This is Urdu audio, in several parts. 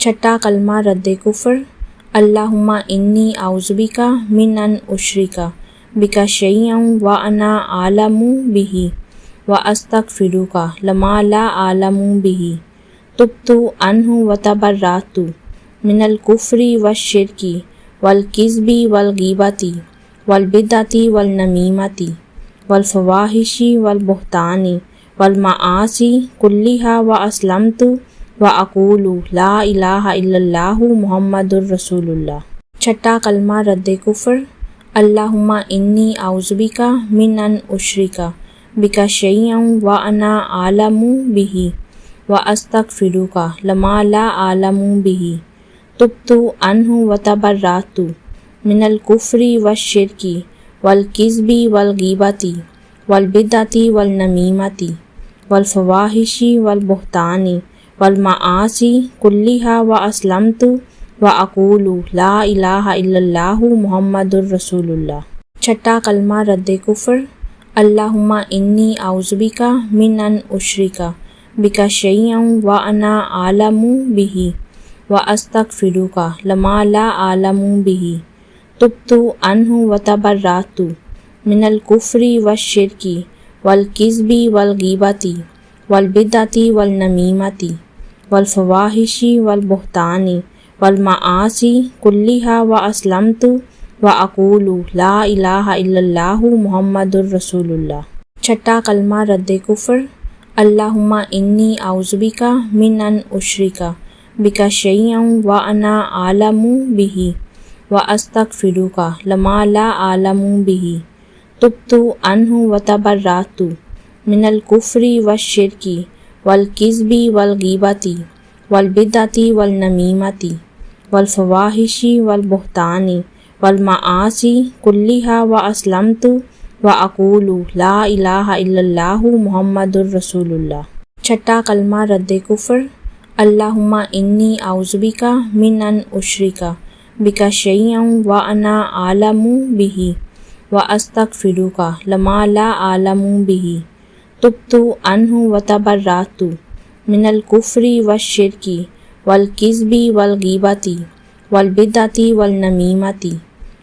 چھٹا کلمہ رد کفر، اللہم انی اعوذ بک من ان اشرک بک شیئا وانا اعلم بہ واستغفرک لما لا اعلم بہ تبت عنہ وتبرأت من الکفر والشرک والکذب والغیبۃ والبدعۃ والنمیمۃ والفواحش والبہتان والمعاصی کلھا واسلمت واقول لا الہ الا اللہ محمد الرسول اللہ۔ چھٹا کلمہ رد کفر، اللہم انی اعوذ بک من ان اشرک بک شیئا وانا اعلم بہ واستغفرک لما لا اعلم بہ تبت عنہ وتبرأت من الکفر والشرک والکذب والغیبۃ والبدعۃ والنمیمۃ والفواحش والبہتان والمعاصی کلھا واسلمت واقول لا الہ الا اللہ محمد الرسول اللہ۔ چھٹا کلمہ رد کفر، اللہم انی اعوذ بک من ان اشرک بک شیئا وانا اعلم بہ واستغفرک لما لا اعلم بہ تبت عنہ وتبرأت من الکفر والشرک والکذب والغیبۃ والبدعۃ والنمیمۃ والفواحش والبہتان والمعاصی کلھا واسلمت واقول لا الہ الا اللہ محمد الرسول اللہ۔ چھٹا کلمہ رد کفر، اللہم انی اعوذ بک من ان اشرک بک شیئا وانا اعلم بہ واستغفرک لما لا اعلم بہ تبت عنہ وتبرأت من الکفر والشرک والکذب والغیبۃ والبدعۃ والنمیمۃ والفواحش والبہتان والمعاصی کلھا واسلمت واقول لا الہ الا اللہ محمد الرسول اللہ۔ چھٹا کلمہ رد کفر، اللہم انی اعوذ بک من ان اشرک بک شیئا وانا اعلم بہ واستغفرک لما لا اعلم بہ تبت عنہ وتبرأت من الکفر والشرک والکذب والغیبۃ والبدعۃ والنمیمۃ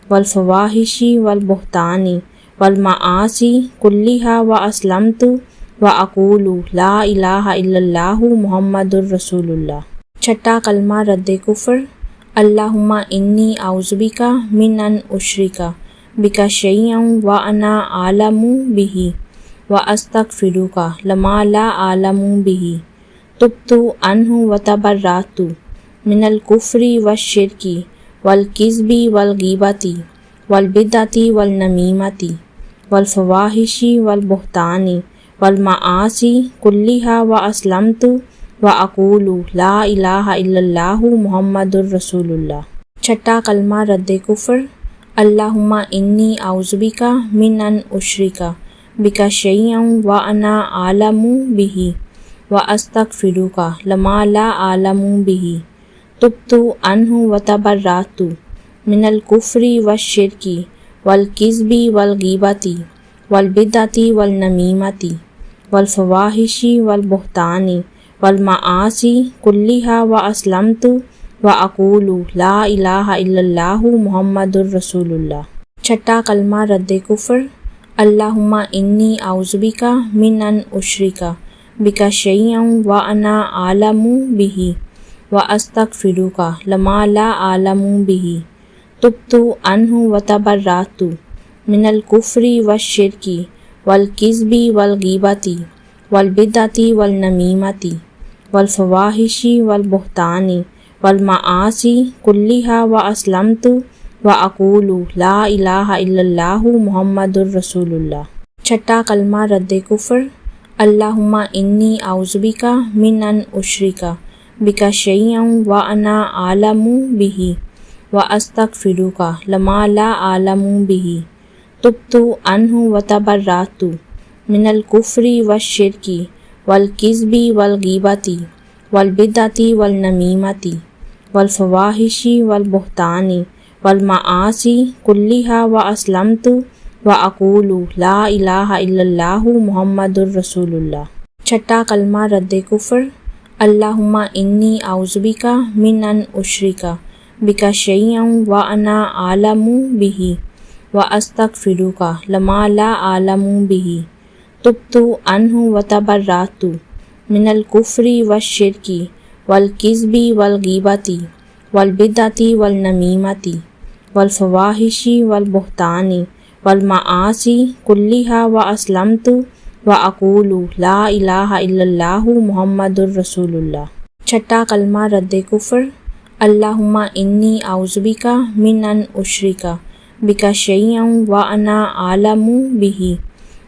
والفواحش والبہتان والمعاصی کلھا واسلمت واقول لا الہ الا اللہ محمد الرسول اللہ۔ چھٹا کلمہ رد کفر، اللہم انی اعوذ بک من ان اشرک بک شیئا وانا اعلم بہ واستغفرک لما لا اعلم بہ تبت عنہ وتبرأت من الکفر والشرک والکذب والغیبۃ والبدعۃ والنمیمۃ والفواحش والبہتان والمعاصی کلھا واسلمت واقول لا الہ الا اللہ محمد الرسول اللہ۔ چھٹا کلمہ رد کفر، اللہم انی اعوذ بک من ان اشرک بک شیئا وانا اعلم بہ واستغفرک لما لا اعلم بہ تبت عنہ وتبرأت من الکفر والشرک والکذب والغیبۃ والبدعۃ والنمیمۃ والفواحش والبہتان والمعاصی کلھا واسلمت واقول لا الہ الا اللہ محمد الرسول اللہ۔ چھٹا کلمہ رد کفر، اللہم انی اعوذ بک من ان اشرک بک شیئا وانا اعلم بہ واستغفرک لما لا اعلم بہ تبت عنہ وتبرأت من الکفر والشرک والکذب والغیبۃ والبدعۃ والنمیمۃ والفواحش والبہتان والمعاصی کلھا واسلمت واقول لا الہ الا اللہ محمد الرسول اللہ۔ چھٹا کلمہ رد کفر، اللہم انی اعوذ بک من ان اشرک بک شیئا وانا اعلم بہ واستغفرک لما لا اعلم بہ تبت عنہ وتبرأت من الکفر والشرک والکذب والغیبۃ والبدعۃ والنمیمۃ والفواحش والبہتان والمعاصی کلھا واسلمت واقول لا الہ الا اللہ محمد الرسول اللہ۔ چھٹا کلمہ رد کفر، اللہم انی اعوذ بک من ان اشرک بک شیئا وانا اعلم بہ واستغفرک لما لا اعلم بہ تبت عنہ وتبرأت من الکفر والشرک والکذب والغیبۃ والبدعۃ والنمیمۃ والفواحش والبہتان والمعاصی کلھا واسلمت وأقول لا الہ الا اللہ محمد الرسول اللہ۔ چھٹا کلمہ رد کفر، اللہم انی اعوذ بک من ان اشرک بک شیئا وانا اعلم بہ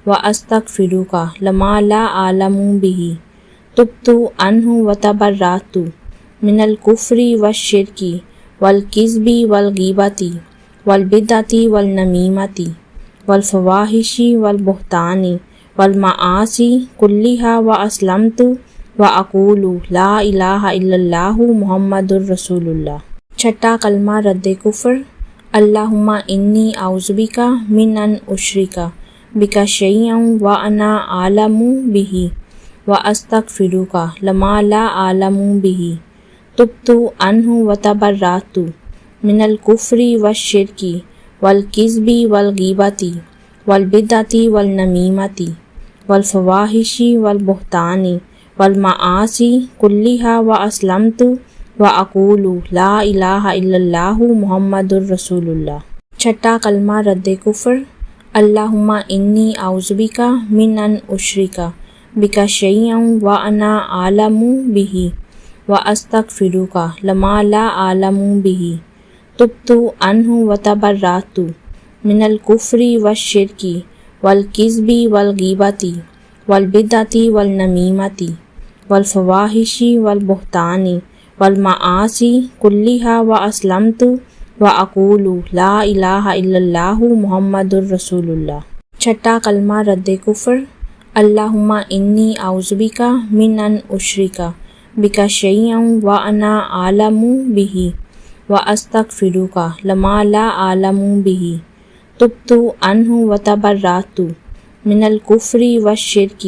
واستغفرک لما لا اعلم بہ تبت عنہ وتبرأت من الکفر والشرک والکذب والغیبۃ والبدعۃ والنمیمۃ والفواحش والبہتان والمعاصی کلھا واسلمت وأقول لا الہ الا اللہ محمد الرسول اللہ۔ چھٹا کلمہ رد کفر، اللہم انی اعوذ بک من ان اشرک بک شیئا وانا اعلم بہ واستغفرک لما لا اعلم بہ تبت عنہ وتبرأت من الکفر والشرک والکذب والغیبۃ والبدعۃ والنمیمۃ والفواحش والبہتان والمعاصی کلھا واسلمت وأقول لا الہ الا اللہ محمد الرسول اللہ۔ چھٹا کلمہ رد کفر، اللہم انی اعوذ بک من ان اشرک بک شیئا وانا اعلم بہ واستغفرک لما لا اعلم بہ تبت عنہ وتبرأت من الکفر والشرک والکذب والغیبۃ والبدعۃ والنمیمۃ والفواحش والبہتان والمعاصی کلھا واسلمت وأقول لا الہ الا اللہ محمد الرسول اللہ۔ چھٹا کلمہ رد کفر، اللہم انی اعوذ بک من ان اشرک بک شیئا وانا اعلم بہ واستغفرک لما لا اعلم بہ تبت عنہ وتبرأت من الکفر والشرک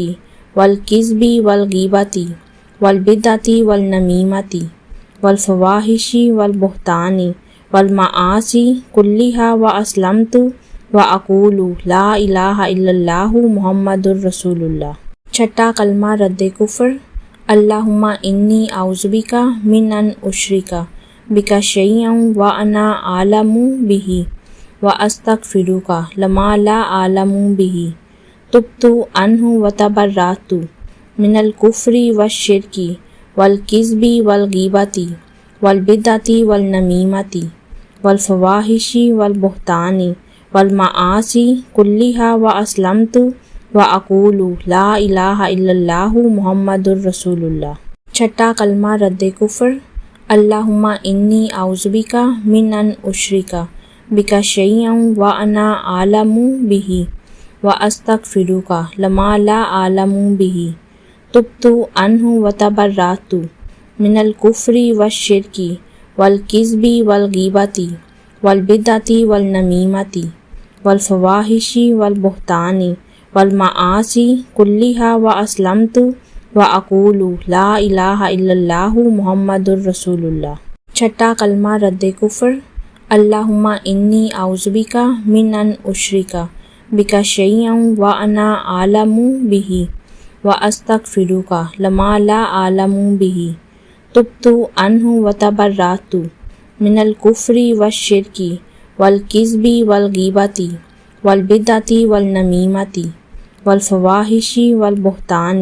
والکذب والغیبۃ والبدعۃ والنمیمۃ والفواحش والبہتان والمعاصی کلھا واسلمت وأقول لا الہ الا اللہ محمد الرسول اللہ۔ چھٹا کلمہ رد کفر، اللہم انی اعوذ بک من ان اشرک بک شیئا وانا اعلم بہ واستغفرک لما لا اعلم بہ تبت عنہ وتبرأت من الکفر والشرک والکذب والغیبۃ والبدعۃ والنمیمۃ والفواحش والبہتان والمعاصی کلھا واسلمت وأقول لا الہ الا اللہ محمد الرسول اللہ۔ چھٹا کلمہ رد کفر، اللہم انی اعوذ بک من ان اشرک بک شیئا وانا اعلم بہ واستغفرک لما لا اعلم بہ تبت عنہ وتبرأت من الکفر والشرک والکذب والغیبۃ والبدعۃ والنمیمۃ والفواحش والبہتان والمعاصی کلھا واسلمت وأقول لا الہ الا اللہ محمد الرسول اللہ۔ چھٹا کلمہ رد کفر، اللہم انی اعوذ بک من ان اشرک بک شیئا وانا اعلم بہ واستغفرک لما لا اعلم بہ تبت عنہ وتبرأت من الکفر والشرک والکذب والغیبۃ والبدعۃ والنمیمۃ والفواحش والبہتان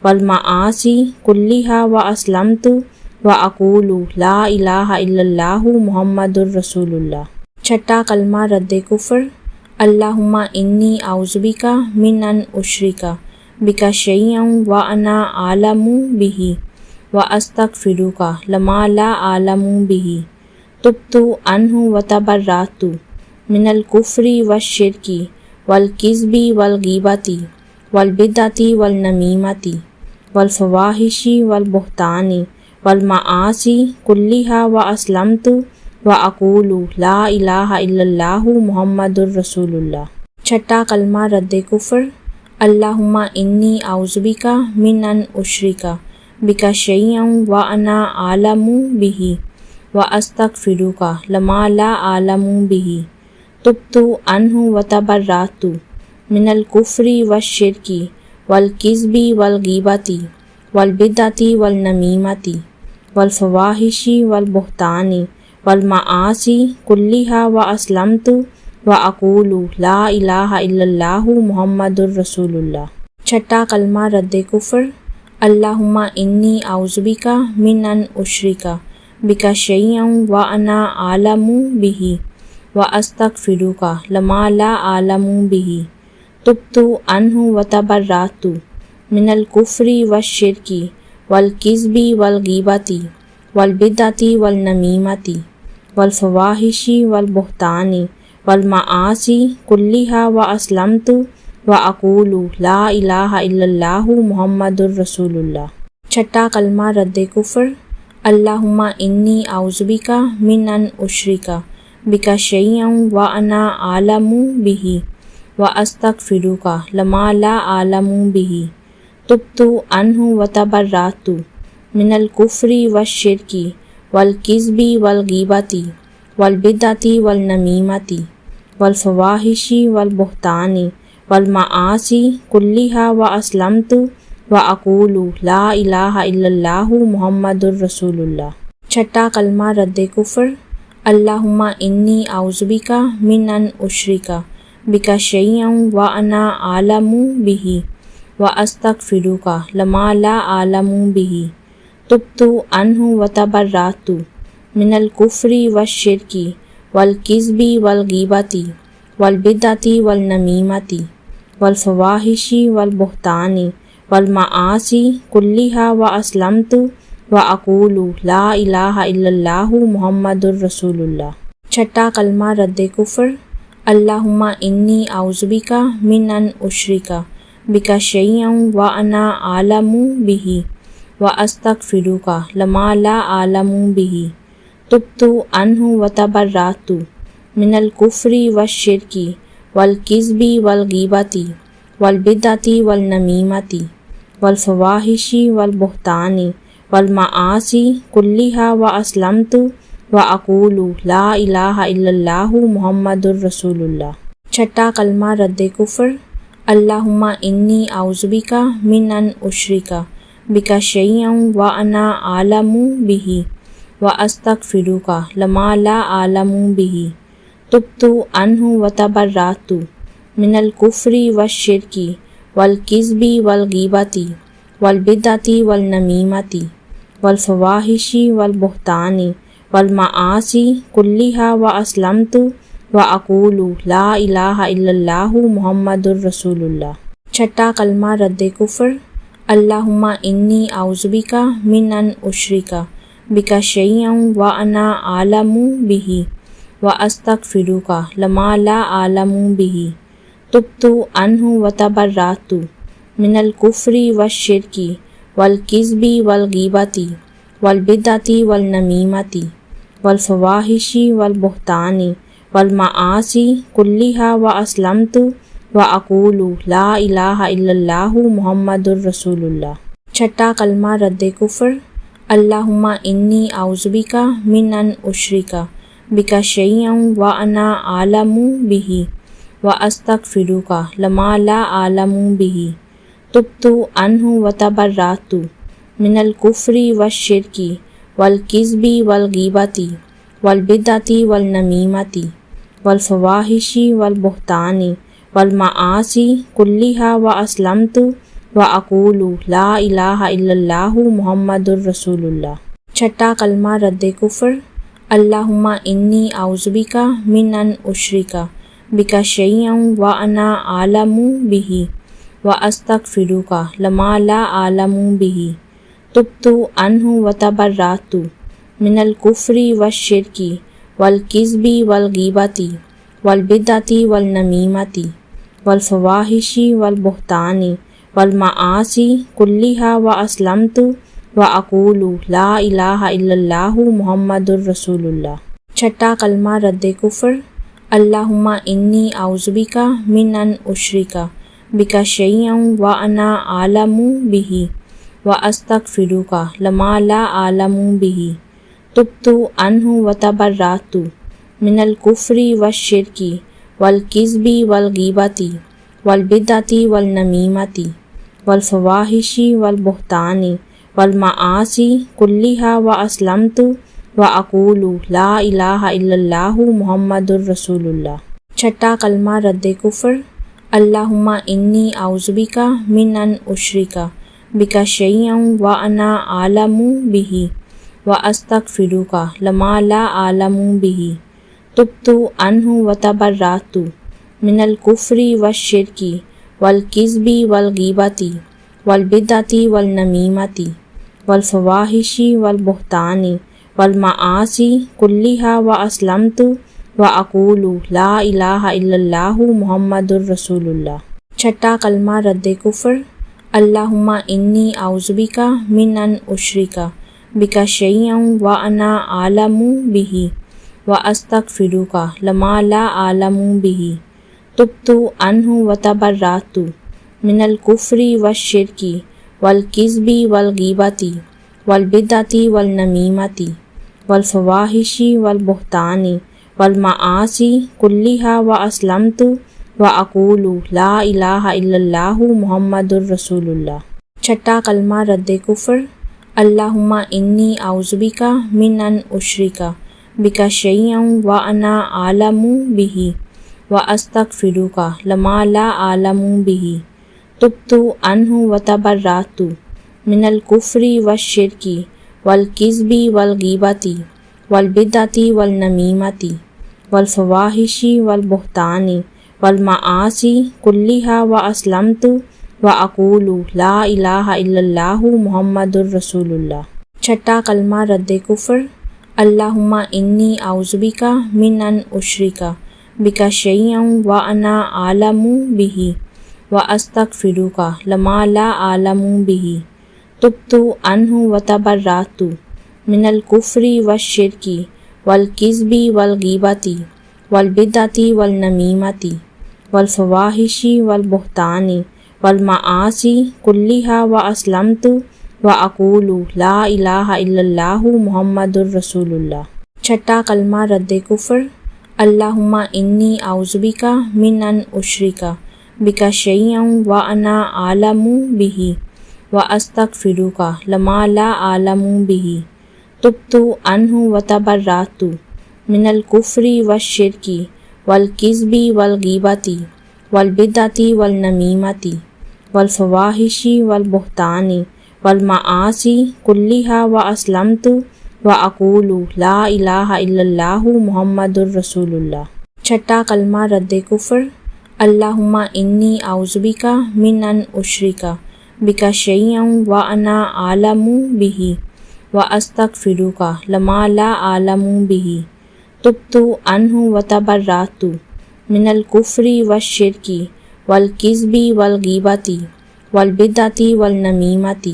والمعاصی کلھا واسلمت وأقول لا الہ الا اللہ محمد الرسول اللہ۔ چھٹا کلمہ رد کفر، اللہم انی اعوذ بک من ان اشرک بک شیئا وانا اعلم بہ واستغفرک لما لا اعلم بہ تبت عنہ وتبرأت من الکفر والشرک والکذب والغیبۃ والبدعۃ والنمیمۃ والفواحش والبہتان والمعاصی کلھا واسلمت وأقول لا الہ الا اللہ محمد الرسول اللہ۔ چھٹا کلمہ رد کفر، اللہم انی اعوذ بک من ان اشرک بك شيئا وأنا أعلم به وأستغفرك لما لا أعلم به تبت عنه وتبرأت من الكفر والشرك والكذب والغيبة والبدعة والنميمة والفواحش والبهتان والمعاصي كلها وأسلمت وأقول لا الہ الا اللہ محمد الرسول اللہ۔ چھٹا کلمہ رد کفر، اللہم انی اعوذ بک من ان اشرک بک شیئا وانا اعلم بہ واستغفرک لما لا اعلم بہ تبت عنہ وتبرأت من الکفر والشرک والکذب والغیبۃ والبدعۃ والنمیمۃ والفواحش والبہتان والمعاصی کلها واسلمت وأقول لا الہ الا اللہ محمد الرسول اللہ۔ چھٹا کلمہ رد کفر، اللہم انی اعوذ بک من ان اشرک بک شیئا وانا اعلم بہ واستغفرک لما لا اعلم بہ تبت عنہ وتبرأت من الکفر والشرک والکذب والغیبۃ والبدعۃ والنمیمۃ والفواحش والبہتان والمعاصی کلها واسلمت وأقول لا الہ الا اللہ محمد الرسول اللہ۔ چھٹا کلمہ رد کفر، اللہم انی اعوذ بک من ان اشرک بک شیئا وانا اعلم بہ واستغفرک لما لا اعلم بہ تبت عنہ وتبرأت من الکفر والشرک والکذب والغیبۃ والبدعۃ والنمیمۃ والفواحش والبہتان والمعاصی کلها واسلمت وأقول لا الہ الا اللہ محمد الرسول اللہ۔ چھٹا کلمہ رد کفر، اللہم انی اعوذ بک من ان اشرک بک شیئا وانا اعلم بہ واستغفرک لما لا اعلم بہ تبت عنہ وتبرأت من الکفر والشرک والکذب والغیبۃ والبدعۃ والنمیمۃ والفواحش والبہتان والمعاصی کلها واسلمت وأقول لا الہ الا اللہ محمد الرسول اللہ۔ چھٹا کلمہ رد کفر، اللہم انی اعوذ بک من ان اشرک بک شیئا وانا اعلم بہ واستغفرک لما لا اعلم بہ تبت عنہ وتبرأت من الکفر والشرک والکذب والغیبۃ والبدعۃ والنمیمۃ والفواحش والبہتان والمعاصی کلها واسلمت وأقول لا الہ الا اللہ محمد الرسول اللہ۔ چھٹا کلمہ رد کفر، اللہم انی اعوذ بک من ان اشرک بک شیئا وانا اعلم بہ واستغفرک لما لا اعلم بہ تبت عنہ وتبرأت من الکفر والشرک والکذب والغیبۃ والبدعۃ والنمیمۃ والفواحش والبہتان والمعاصی کلها واسلمت وأقول لا الہ الا اللہ محمد الرسول اللہ۔ چھٹا کلمہ رد کفر، اللہم انی اعوذ بک من ان اشرک بک شیئا وانا اعلم بہ واستغفرک لما لا اعلم بہ تبت عنہ وتبرأت من الکفر والشرک والکذب والغیبۃ والبدعۃ والنمیمۃ والفواحش والبہتان والمعاصی کلها واسلمت وأقول لا الہ الا اللہ محمد الرسول اللہ۔ چھٹا کلمہ رد کفر، اللہم انی اعوذ بک من ان اشرک بک شیئا وانا اعلم بہ واستغفرک لما لا اعلم بہ تبت عنہ وتبرأت من الکفر والشرک والکذب والغیبۃ والبدعۃ والنمیمۃ والفواحش والبہتان والمعاصی کلها واسلمت وأقول لا الہ الا اللہ محمد الرسول اللہ۔ چھٹا کلمہ رد کفر، اللہم انی اعوذ بک من ان اشرک بک شیئا وانا اعلم بہ وأستغفرك لما لا أعلم به تبت عنه وتبرأت من الكفر والشرك والكذب والغيبة والبدعة والنميمة والفواحش والبهتان والمعاصي كلها وأسلمت وأقول لا الہ الا اللہ محمد رسول اللہ۔ چھٹا کلمہ رد کفر، اللہم انی اعوذ بک من ان اشرک بک شیئا وانا اعلم بہ واستغفرک لما لا اعلم بہ تبت عنہ وتبرأت من الکفر والشرک والکذب والغیبۃ والبدعۃ والنمیمۃ والفواحش والبہتان والمعاصی کلها واسلمت وَأَقُولُ لَا إِلَٰهَ إِلَّا اللَّهُ مُحَمَّدٌ رَّسُولُ اللَّهِ۔ چھٹا کلمہ رد کفر، اللہم انی اعوذ بک من ان اشرک بک شیئا وانا اعلم بہ واستغفرک لما لا اعلم بہ تبت عنہ وتبرأت من الکفر والشرک والکذب والغیبۃ والبدعۃ والنمیمۃ والفواحش والبہتان والمعاصی کلها واسلمت وأقول لا الہ الا اللہ محمد رسول اللہ۔ چھٹا کلمہ رد کفر، اللہم انی اعوذ بک من ان اشرک بک شیئا وانا اعلم بہ واستغفرک لما لا اعلم بہ تبت عنہ وتبرأت من الکفر والشرک والکذب والغیبۃ والبدعۃ والنمیمۃ والفواحش والبہتان والمعاصی کلها واسلمت وأقول لا الہ الا اللہ محمد رسول اللہ۔ چھٹا کلمہ رد کفر، اللہم انی اعوذ بک من ان اشرک بک شیئا وانا اعلم بہ واستغفرک لما لا اعلم بہ تبت عنہ وتبرأت من الکفر والشرک والکذب والغیبۃ والبدعۃ والنمیمۃ والفواحش والبہتان والمعاصی کلها واسلمت وأقول لا الہ الا اللہ محمد رسول اللہ۔ چھٹا کلمہ رد کفر، اللہم انی اعوذ بک من ان اشرک بک شیئا وانا اعلم بہ واستغفرک لما لا اعلم بہ تبت عنہ وتبرأت من الکفر والشرک والکذب والغیبۃ والبدعۃ والنمیمۃ والفواحش والبہتان والمعاصی کلها واسلمت وأقول لا الہ الا اللہ محمد رسول اللہ۔ چھٹا کلمہ رد کفر، اللہم انی اعوذ بک من ان اشرک بک شیئا وانا اعلم بہ واستغفرک لما لا اعلم بہ تبت عنہ وتبرأت من الکفر والشرک والکذب والغیبۃ والبدعۃ والنمیمۃ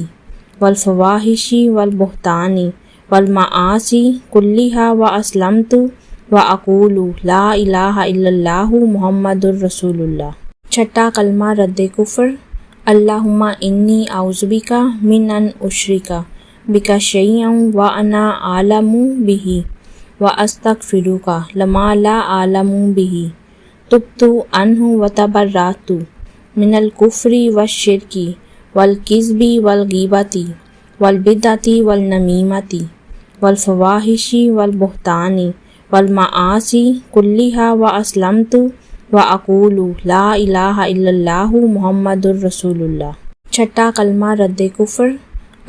والفواحش والبہتان والمعاصی کلها واسلمت وأقول لا الہ الا اللہ محمد رسول اللہ۔ چھٹا کلمہ رد کفر، اللہم انی اعوذ بک من ان اشرک بک شیئا وانا اعلم بہ واستغفرک لما لا اعلم بہ تبت عنہ وتبرأت من الکفر والشرک والکذب والغیبۃ والبدعۃ والنمیمۃ والفواحش والبہتان والمعاصی کلها واسلمت وأقول لا الہ الا اللہ محمد رسول اللہ۔ چھٹا کلمہ رد کفر،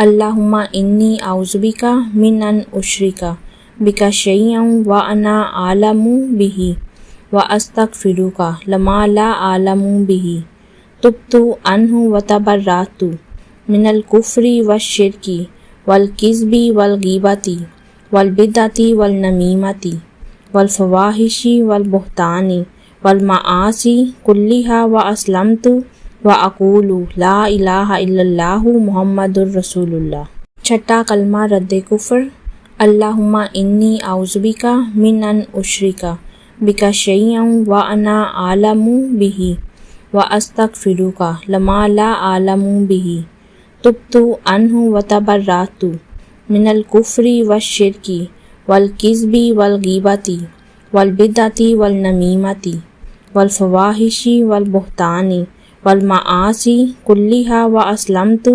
اللہم انی اعوذ بک من ان اشرک بک شیئا وانا اعلم بہ واستغفرک لما لا اعلم بہ تبت عنہ وتبرأت من الکفر والشرک والکذب والغیبۃ والبدعۃ والنمیمۃ والفواحش والبہتان والمعاصی کلها واسلمت وأقول لا الہ الا اللہ محمد رسول اللہ۔ چھٹا کلمہ رد کفر، اللہم انی اعوذ بک من ان اشرک بک شیئا وانا اعلم بہ واستغفرک لما لا اعلم بہ تبت عنہ وتبرأت من الکفر والشرک والکذب والغیبۃ والبدعۃ والنمیمۃ والفواحش والبہتان والمعاصی کلھا واسلمت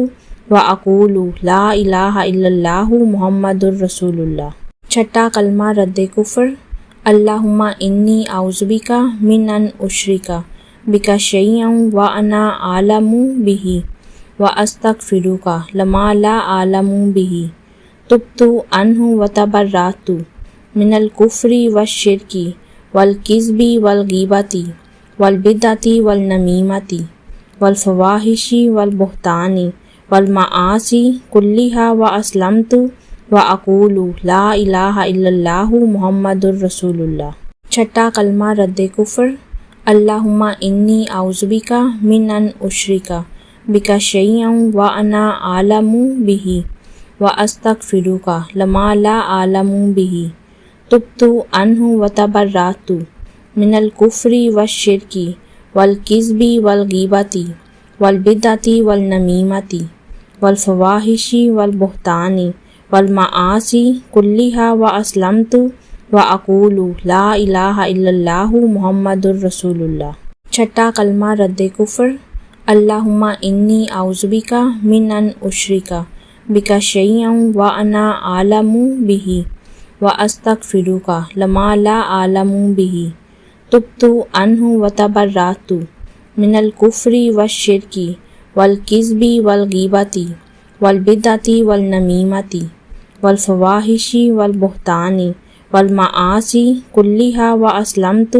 واقول لا الہ الا اللہ محمد الرسول اللہ۔ چھٹا کلمہ رد کفر، اللہم انی اعوذ بک من ان اشرک بک شیئا وانا اعلم بہ واستغفرک لما لا اعلم بہ، تبت عنہ وتبرأت من الکفر والشرک والکذب والغیبۃ والبدعۃ والنمیمۃ والفواحش والبہتان والمعاصی کلھا واسلمت واقول لا الہ الا اللہ محمد الرسول اللہ۔ چھٹا کلمہ رد کفر، اللہم انی اعوذ بک من ان اشرک بک شیئا وانا اعلم بہ واستغفرک لما لا اعلم بہ، تبت عنہ وتبرأت من الکفر والشرک والکذب والغیبۃ والبدعۃ والنمیمۃ والفواحش والبہتان والمعاصی کلھا واسلمت واقول لا الہ الا اللہ محمد الرسول اللہ۔ چھٹا کلمہ رد کفر، اللہم انی اعوذ بک من ان اشرک بک شیئا وانا اعلم بہ واستغفرک لما لا اعلم بہ، تبت عنہ وتبرأت من الکفر والشرک والکذب والغیبۃ والبدعۃ والنمیمۃ والفواحش والبہتان والمعاصی کلھا واسلمت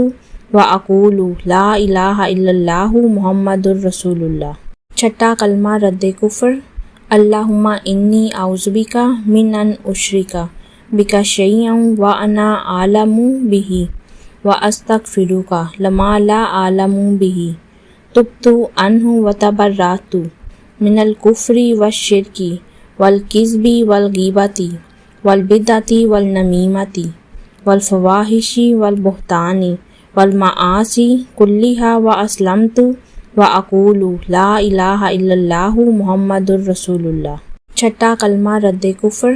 واقول لا الہ الا اللہ محمد الرسول اللہ۔ چھٹا کلمہ رد کفر، اللہم انی اعوذ بک من ان اشرک بک شیئا وانا اعلم بہ واستغفرک لما لا اعلم بہ، تبت عنہ وتبرأت من الکفر والشرک والکذب والغیبۃ والبدعۃ والنمیمۃ والفواحش والبہتان والمعاصی کلھا واسلمت واقول لا الہ الا اللہ محمد الرسول اللہ۔ چھٹا کلمہ رد کفر،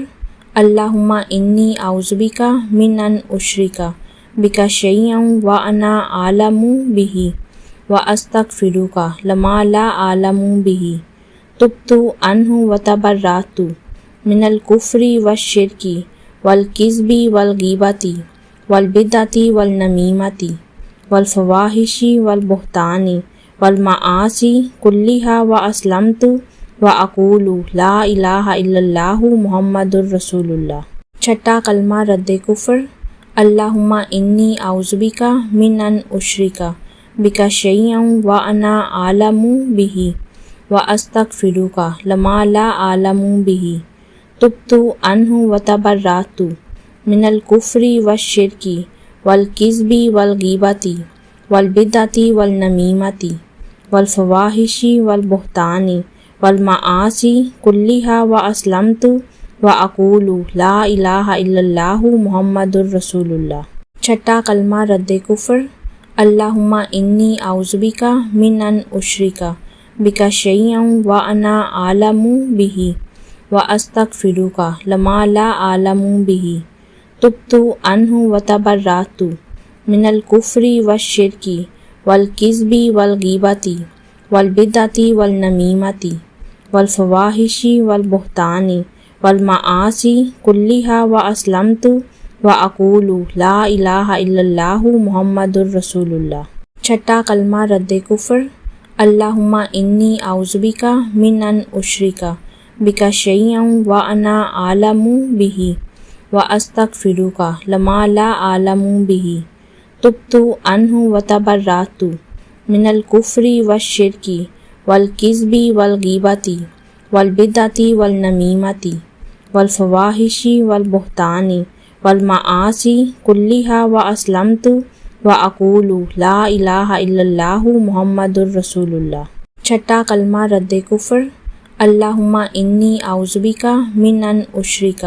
اللہم انی اعوذ بک من ان اشرک بک شیئا وانا اعلم بہ واستغفرک لما لا اعلم بہ، تبت عنہ وتبرأت من الکفر والشرک والکذب والغیبۃ والبدعۃ والنمیمۃ والفواحش والبہتان والمعاصی کلھا واسلمت واقول لا الہ الا اللہ محمد الرسول اللہ۔ چھٹا کلمہ رد کفر، اللہم انی اعوذ بک من ان اشرک بک شیئا وانا اعلم بہ واستغفرک لما لا اعلم بہ، تبت عنہ وتبرأت من الکفر والشرک والکذب والغیبۃ والبدعۃ والنمیمۃ والفواحش والبہتان والمعاصی کلھا واسلمت واقول لا الہ الا اللہ محمد الرسول اللہ۔ چھٹا کلمہ رد کفر، اللہم انی اعوذ بک من ان اشرک بک شیئا وانا اعلم بہ واستغفرک لما لا اعلم بہ، تبت عنہ وتبرأت من الکفر والشرک والکذب والغیبۃ والبدعۃ والنمیمۃ والفواحش والبہتان والمعاصی کلھا واسلمت واقول لا الہ الا اللہ محمد الرسول اللہ۔ چھٹا کلمہ رد کفر، اللہم انی اعوذ بک من ان اشرک بک شیئا وانا اعلم بہ واستغفرک لما لا اعلم بہ، تبت عنہ وتبرأت من الکفر والشرک والکذب والغیبۃ والبدعۃ والنمیمۃ والفواحش والبہتان والمعاصی کلھا واسلمت واقول لا الہ الا اللہ محمد الرسول اللہ۔ چھٹا کلمہ رد کفر، اللہم انی اعوذ بک من ان اشرک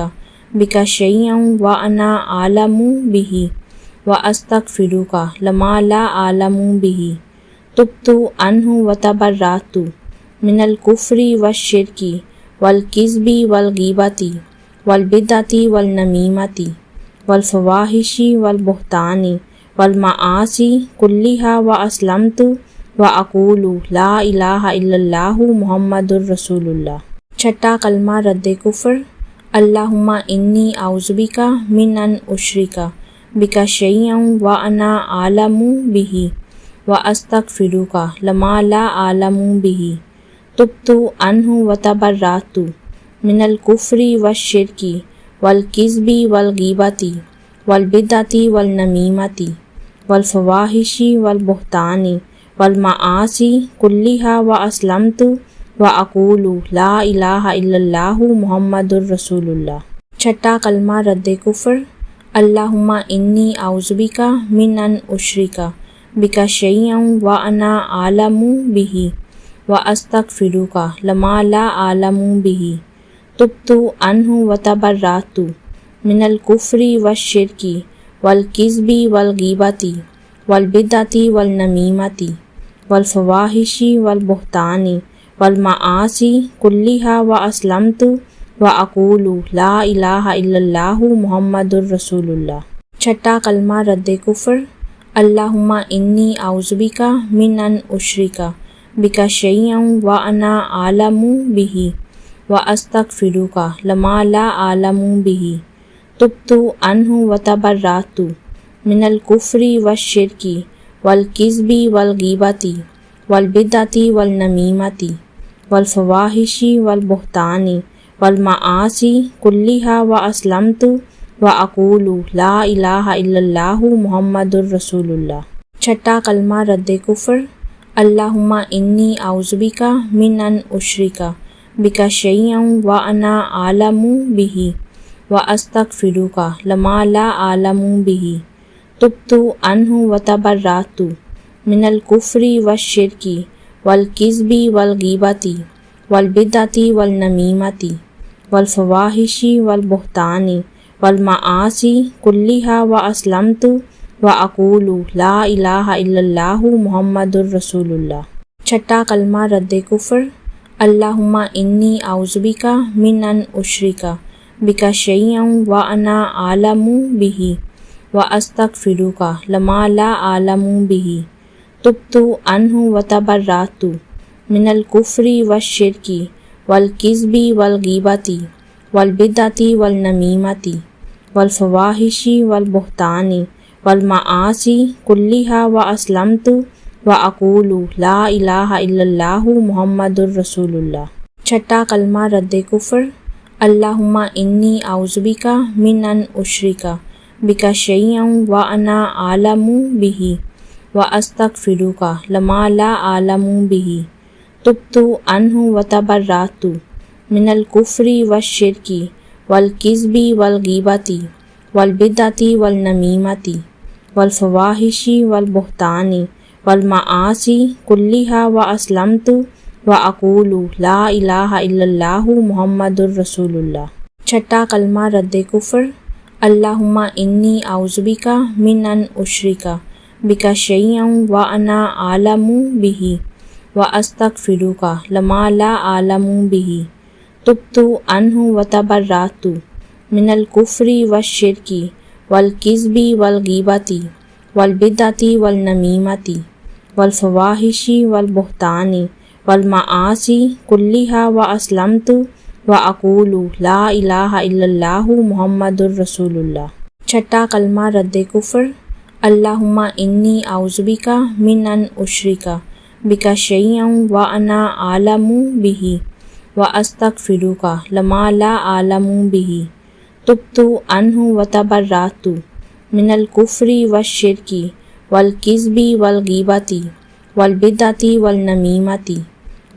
بک شیئا وانا اعلم بہ واستغفرک لما لا اعلم بہ، تبت عنہ وتبرأت من الکفر والشرک والکذب والغیبۃ والبدعۃ والنمیمۃ والفواحش والبہتان والمعاصی کلھا واسلمت واقول لا الہ الا اللہ محمد الرسول اللہ۔ چھٹا کلمہ رد کفر، اللہم انی اعوذ بک من ان اشرک بک شیئا وانا اعلم بہ واستغفرک لما لا اعلم بہ، تبت عنہ وتبرأت من الکفر والشرک والکذب والغیبۃ والبدعۃ والنمیمۃ والفواحش والبہتان والمعاصی کلھا واسلمت واقول لا الہ الا اللہ محمد الرسول اللہ۔ چھٹا کلمہ رد کفر، اللہم انی اعوذ بک من ان اشرک بک شیئا وانا اعلم بہ واستغفرک لما لا اعلم بہ، تبت عنہ وتبرأت من الکفر والشرک والکذب والغیبۃ والبدعۃ والنمیمۃ والفواحش والبہتان والمعاصی کلھا واسلمت واقول لا الہ الا اللہ محمد الرسول اللہ۔ چھٹا کلمہ رد کفر، اللہم انی اعوذ بک من ان اشرک بک شیئا وانا اعلم بہ واستغفرک لما لا اعلم بہ، تبت عنہ وتبرأت من الکفر والشرک والکذب والغیبۃ والبدعۃ والنمیمۃ والفواحش والبہتان والمعاصی کلھا واسلمت واقول لا الہ الا اللہ محمد الرسول اللہ۔ چھٹا کلمہ رد کفر، اللہم انی اعوذ بک من ان اشرک بک شیئا وانا اعلم بہ واستغفرک لما لا اعلم بہ، تبت عنہ وتبرأت من الکفر والشرک والکذب والغیبۃ والبدعۃ والنمیمۃ والفواحش والبہتان والمعاصی کلھا واسلمت واقول لا الہ الا اللہ محمد الرسول اللہ۔ چھٹا کلمہ رد کفر، اللہم انی اعوذ بک من ان اشرک بک شیئا وانا اعلم بہ واستغفرک لما لا اعلم بہ، تبت عنہ وتبرأت من الکفر والشرک والکذب والغیبۃ والبدعۃ والنمیمۃ والفواحش والبہتان والمعاصی کلھا واسلمت واقول لا الہ الا اللہ محمد الرسول اللہ۔ چھٹا کلمہ رد کفر، اللہم انی اعوذ بک من ان اشرک بک شیئا وانا اعلم بہ واستغفرک لما لا اعلم بہ، تبت عنہ وتبرأت من الکفر والشرک والکذب والغیبۃ والبدعۃ والنمیمۃ والفواحش والبہتان والمعاصی کلھا واسلمت واقول لا الہ الا اللہ محمد الرسول اللہ۔ چھٹا کلمہ رد کفر، اللہم انی اعوذ بک من ان اشرک بک شیئا وانا اعلم بہ واستغفرک لما لا اعلم بہ، تبت عنہ وتبرأت من الکفر والشرک والکذب والغیبۃ والبدعۃ والنمیمۃ والفواحش والبہتان والمعاصی کلھا واسلمت واقول لا الہ الا اللہ محمد الرسول اللہ۔ چھٹا کلمہ رد کفر، اللہم انی اعوذ بک من ان اشرک بک شیئا وانا اعلم بہ واستغفرک لما لا اعلم بہ، تبت عنہ وتبرأت من الکفر والشرک والکذب والغیبۃ والبدعۃ والنمیمۃ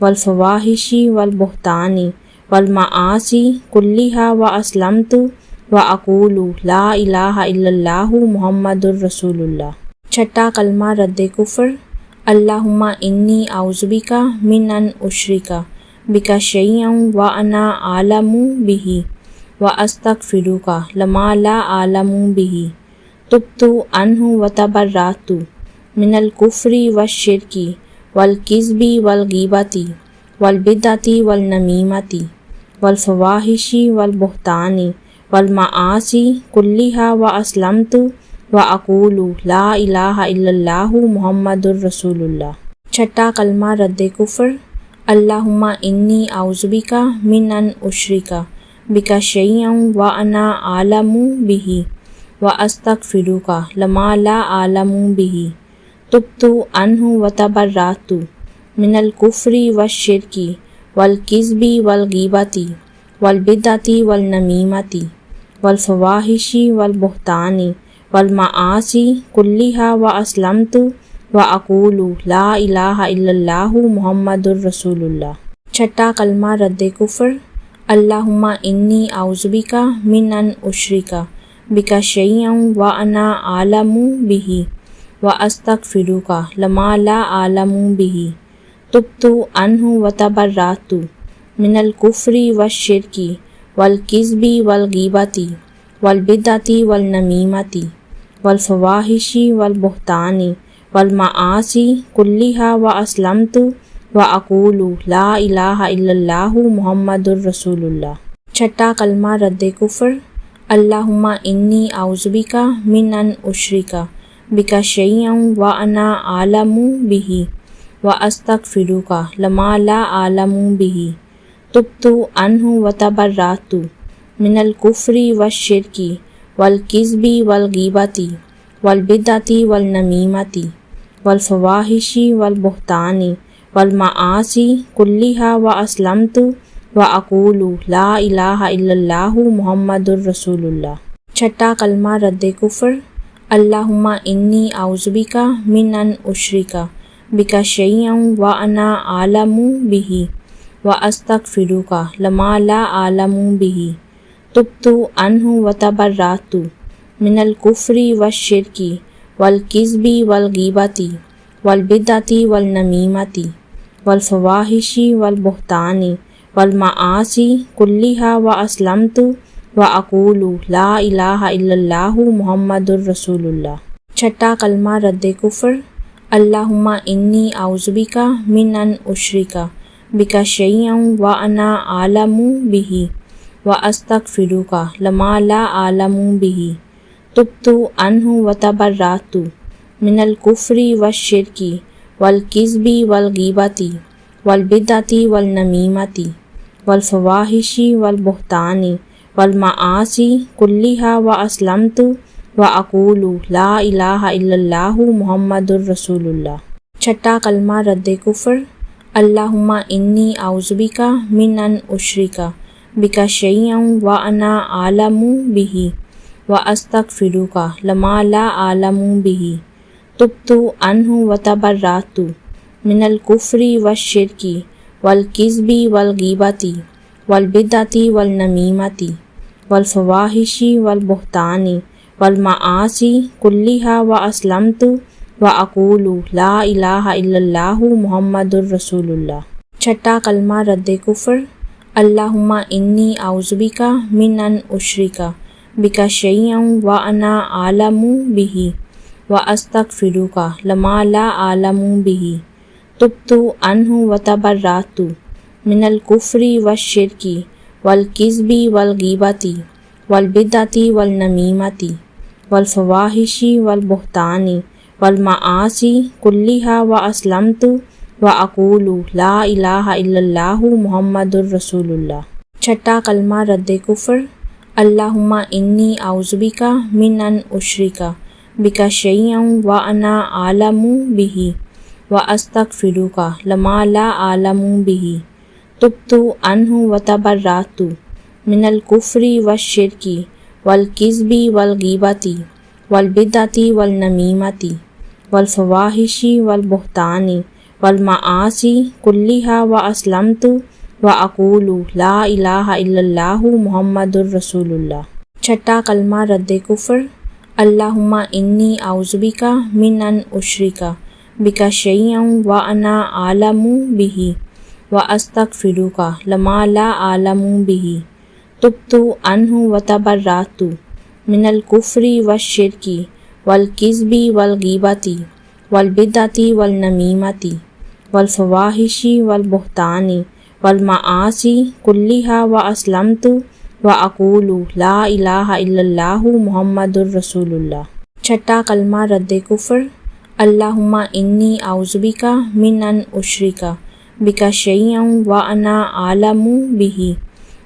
والفواحش والبہتان والمعاصی کلھا واسلمت واقول لا الہ الا اللہ محمد الرسول اللہ۔ چھٹا کلمہ رد کفر، اللہم انی اعوذ بک من ان اشرک بک شیئا وانا اعلم بہ واستغفرک لما لا اعلم بہ، تبت عنہ وتبرأت من الکفر والشرک والکذب والغیبۃ والبدعۃ والنمیمۃ والفواحش والبہتان والمعاصی کلها واسلمت واقول لا الہ الا اللہ محمد الرسول اللہ۔ چھٹا کلمہ رد کفر، اللہم انی اعوذ بک من ان اشرک بک شیئا وانا اعلم بہ واستغفرک لما لا اعلم بہ، تبت عنہ وتبرأت من الکفر والشرک والکذب والغیبۃ والبدعۃ والنمیمۃ والفواحش والبہتان والمعاصی کلها واسلمت واقول لا الہ الا اللہ محمد الرسول اللہ۔ چھٹا کلمہ رد کفر، اللہم انی اعوذ بک من ان اشرک بک شیئا وانا اعلم بہ واستغفرک لما لا اعلم بہ، تبت عنہ وتبرأت من الکفر والشرک والکذب والغیبۃ والبدعۃ والنمیمۃ والفواحش والبہتان والمعاصی کلها واسلمت واقول لا الہ الا اللہ محمد الرسول اللہ۔ چھٹا کلمہ رد کفر، اللہم انی اعوذ بک من ان اشرک بک شیئا وانا اعلم بہ واستغفرک لما لا اعلم بہ، تبت عنہ وتبرأت من الکفر والشرک والکذب والغیبۃ والبدعۃ والنمیمۃ والفواحش والبہتان والمعاصی کلها واسلمت واقول لا الہ الا اللہ محمد الرسول اللہ۔ چھٹا کلمہ رد کفر، اللہم انی اعوذ بک من ان اشرک بک شیئا وانا اعلم بہ واستغفرک لما لا اعلم بہ، تبت عنہ وتبرأت من الکفر والشرک والکذب والغیبۃ والبدعۃ والنمیمۃ والفواحش والبہتان والمعاصی کلها واسلمت واقول لا الہ الا اللہ محمد الرسول اللہ۔ چھٹا کلمہ رد کفر، اللہم انی اعوذ بک من ان اشرک بک شیئا وانا اعلم بہ واستغفرک لما لا اعلم بہ، تبت عنہ وتبرأت من الکفر والشرک والکذب والغیبۃ والبدعۃ والنمیمۃ والفواحش والبہتان والمعاصی کلها واسلمت واقول لا الہ الا اللہ محمد الرسول اللہ۔ چھٹا کلمہ رد کفر، اللہم انی اعوذ بک من ان اشرک بک شیئا وانا اعلم بہ واستغفرک لما لا اعلم بہ، تبت عنہ وتبرأت من الکفر والشرک والکذب والغیبۃ والبدعۃ والنمیمۃ والفواحش والبہتان والمعاصی کلها واسلمت واقول لا الہ الا اللہ محمد الرسول اللہ۔ چھٹا کلمہ رد کفر، اللہم انی اعوذ بک من ان اشرک بک شیئا وانا اعلم بہ واستغفرک لما لا اعلم بہ، تبت عنہ وتبرأت من الکفر والشرک والکذب والغیبۃ والبدعۃ والنمیمۃ والفواحش والبہتان والمعاصی کلها واسلمت واقول لا الہ الا اللہ محمد الرسول اللہ۔ چھٹا کلمہ رد کفر، اللہم انی اعوذ بک من ان اشرک بک شیئا وانا اعلم بہ واستغفرک لما لا اعلم بہ، تبت عنہ وتبرأت من الکفر والشرک والکذب والغیبۃ والبدعۃ والنمیمۃ والفواحش والبہتان والمعاصی کلها واسلمت واقول لا الہ الا اللہ محمد الرسول اللہ۔ چھٹا کلمہ رد کفر، اللہم انی اعوذ بک من ان اشرک بک شیئا وانا اعلم بہ واستغفرک لما لا اعلم بہ، تبت عنہ وتبرأت من الکفر والشرک والکذب والغیبۃ والبدعۃ والنمیمۃ والفواحش والبہتان والمعاصی کلها واسلمت واقول لا الہ الا اللہ محمد الرسول اللہ۔ چھٹا کلمہ رد کفر، اللہم انی اعوذ بک من ان اشرک بک شیئا وانا اعلم بہ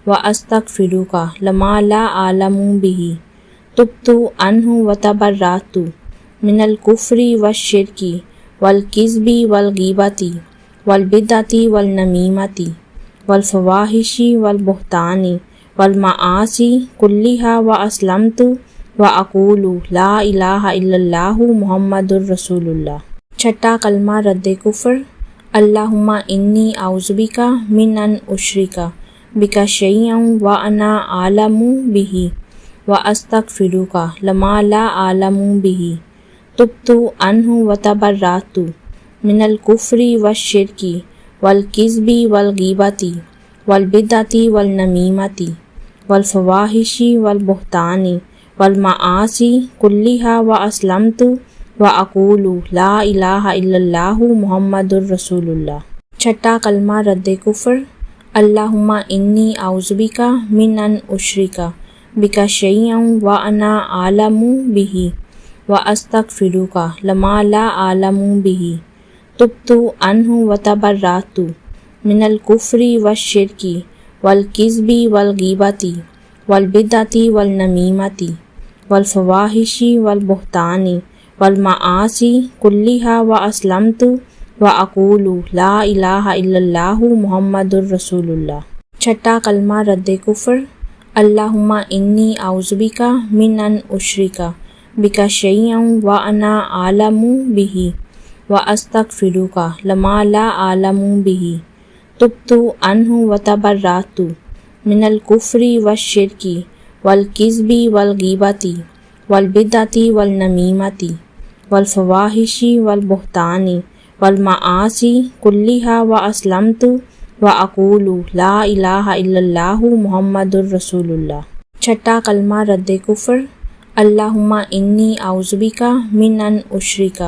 واستغفرک لما لا اعلم بہ، تبت عنہ وتبرأت من الکفر والشرک والکذب والغیبۃ والبدعۃ والنمیمۃ والفواحش والبہتان والمعاصی کلها واسلمت واقول لا الہ الا اللہ محمد الرسول اللہ۔ چھٹا کلمہ رد کفر، اللہم انی اعوذ بک من ان اشرک بک شیئا وانا اعلم بہ واستغفرک لما لا اعلم بہ، تبت عنہ وتبرأت من الکفر والشرک والکذب والغیبۃ والبدعۃ والنمیمۃ والفواحش والبہتان والمعاصی کلها واسلمت واقول لا الہ الا اللہ محمد الرسول اللہ۔ چھٹا کلمہ رد کفر، اللہم انی اعوذ بک من ان اشرک بک شیئا وانا اعلم بہ واستغفرک لما لا اعلم بہ، تبت عنہ وتبرأت من الکفر والشرک والکذب والغیبۃ والبدعۃ والنمیمۃ والفواحش والبہتان والمعاصی کلها واسلمت واقول لا الہ الا اللہ محمد الرسول اللہ۔ چھٹا کلمہ رد کفر، اللہم انی اعوذ بک من ان اشرک بک شیئا وانا اعلم بہ واستغفرک لما لا اعلم بہ، تبت عنہ وتبرأت من الکفر والشرک والکذب والغیبۃ والبدعۃ والنمیمۃ والفواحش والبہتان والمعاصی کلها واسلمت واقول لا الہ الا اللہ محمد الرسول اللہ۔ چھٹا کلمہ رد کفر، اللہم انی اعوذ بک من ان اشرک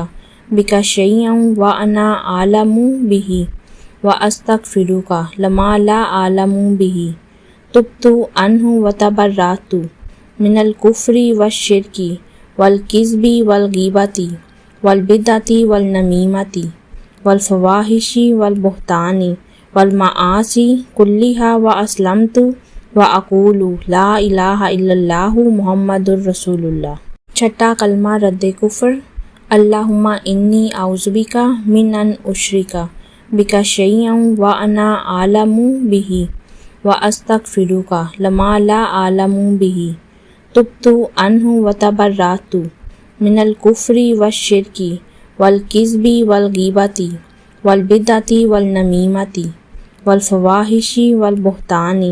بک شیئا وانا اعلم بہ واستغفرک لما لا اعلم بہ، تبت عنہ وتبرأت من الکفر والشرک والکذب والغیبۃ والبدعۃ والنمیمۃ والفواحش والبہتان والمعاصی کلها واسلمت واقول لا الہ الا اللہ محمد الرسول اللہ۔ چھٹا کلمہ رد کفر، اللہم انی اعوذ بک من ان اشرک بک شیئا وانا اعلم بہ واستغفرک لما لا اعلم بہ، تبت عنہ وتبرأت من الکفر والشرک والکذب والغیبۃ والبدعۃ والنمیمۃ والفواحش والبہتان